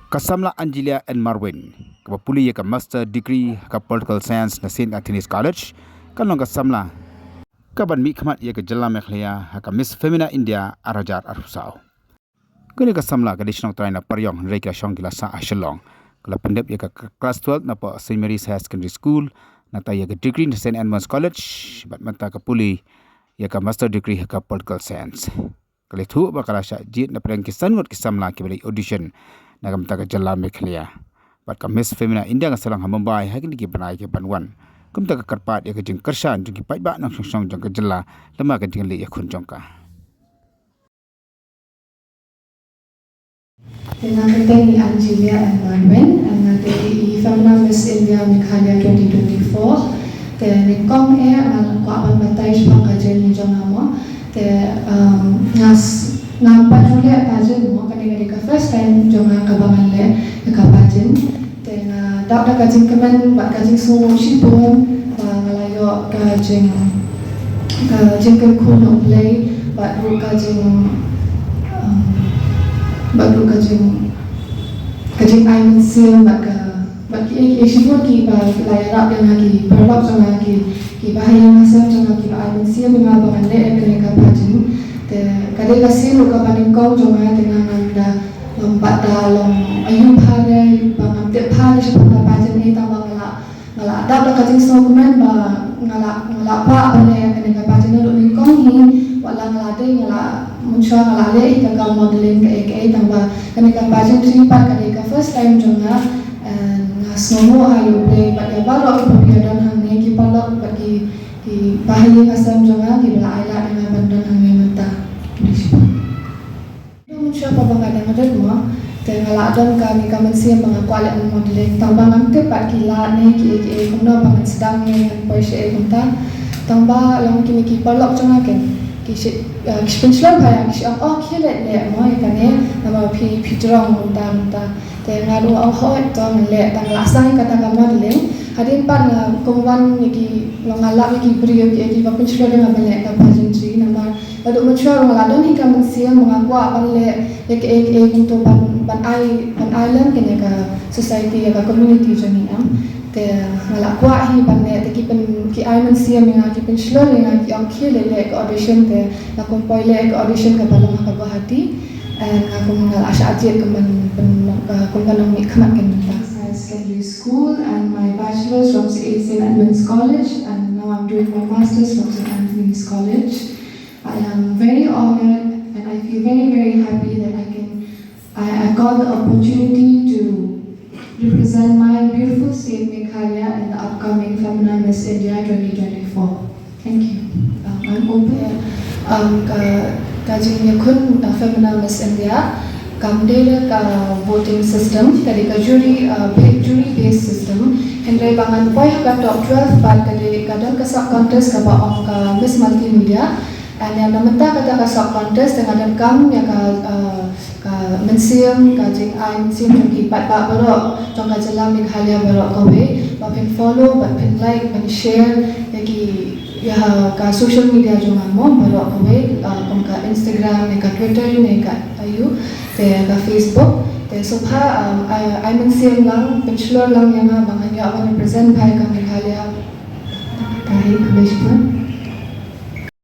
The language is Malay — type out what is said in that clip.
Kasamla Angelia and Marwin, kapapuli ka master degree ka political science na St. Anthony's College, kalong kasamla kaban mi khamat ya ka jalla mekhlia ka Miss Femina India arajar arusao. Kuni kasamla ka disnong try na paryong reka shong gila sa ashalong. Kala pendep ya ka class 12 na po St. Mary's High Secondary School na tayo ka degree na St. Edmunds College, bat mata ka puli ya ka master degree ka political science. Kali thu bakala sya jit na preng kisan ngot kisamla ki bali audition na kamta ka jalla mekhlia bat ka Miss Femina India nga salang Mumbai hakin ki banai ke banwan kumta ka karpat ya ka jing kershan jing ki paiba nang song jang ka jalla lama ka jing le ya khun jong ka Nakatay ni Angelia and Marvin ang natin Femina Miss India Meghalaya 2024 te nikong ang kuapan matay sa pagkajen ni jong amo te ngas nampak juga kajian mo kanina first time jangan kabangan le kabajen tena dapat kajian kemen buat kajian semua sipun ngalayo kajian kuno play buat kajian island seal buat sipun ki layarap yang lagi perlap jangan lagi ki bahaya masa jangan ki island seal dengan bangan le kanina kabajen kadang kasih luka paling kau jangan dengan anda lompat dalam ayam hari bangun tiap hari seperti pajen ni tambah ngalak ada kajian dokumen ngalak apa boleh kadang pajen ni luka kau ni walau ngalade ngalak muncul ngalade kita kau modeling ke tambah kadang pajen simpan kadang first time jangan semua ayu play pada baru perpiadan hangnya kita balok bagi bahaya kasam jangan di belakang dengan bandan hangnya mentah. Siapa bangga dengan rumah, tengah ladon kami siap mengaku alih modeling. Tambah nanti pak kila ni ki kumno bangan sedang ni yang poise kumta. Tambah yang kini ki palok jangan kan. Kisi pensiun bayar kisi kilat le mo ikan ni nama pi jerong kumta. Tengah dua hot tong le tang lasang kata modeling. Hadin pan kumwan ki longalak ki beri ki pensiun dengan banyak kapajen si nama. Lalu muncul meladon hingga mensiang mengaku apa le untuk ban island kene ka society ka community jani te ngalaku hi ban le te ki island siam nga ki penslor nga ki khile le audition te na kompoi le audition ka balong ka Guwahati aku mengal asya ajit kemen kumkanong mi khamat ken secondary school and my bachelor's from St. Edmunds College and now I'm doing my master's from St. Anthony's College. I am very honored and I feel very, very happy that I got the opportunity to represent my beautiful state Meghalaya in the upcoming Femina Miss India 2024. Thank you. I'm open. Kajing yakun Femina Miss India, kamdele ka voting system, kadi ka jury based system. Hendrai bangan boy ka top 12 bad kadi kadang kasak contest ka baong ka Miss Multimedia. And yang namenta kata kasok contest dengan kam yang ka mensiam kajing ai mensiam ki pat ba berok tong ka jala Meghalaya berok kowe bapin follow bapin like bapin share ya ka social media jongan mo berok kowe ka Instagram ka Twitter ka ayu te ka Facebook te supha ai mensiam lang bachelor lang yang bangan ya awan represent bhai ka Meghalaya tahi kebespan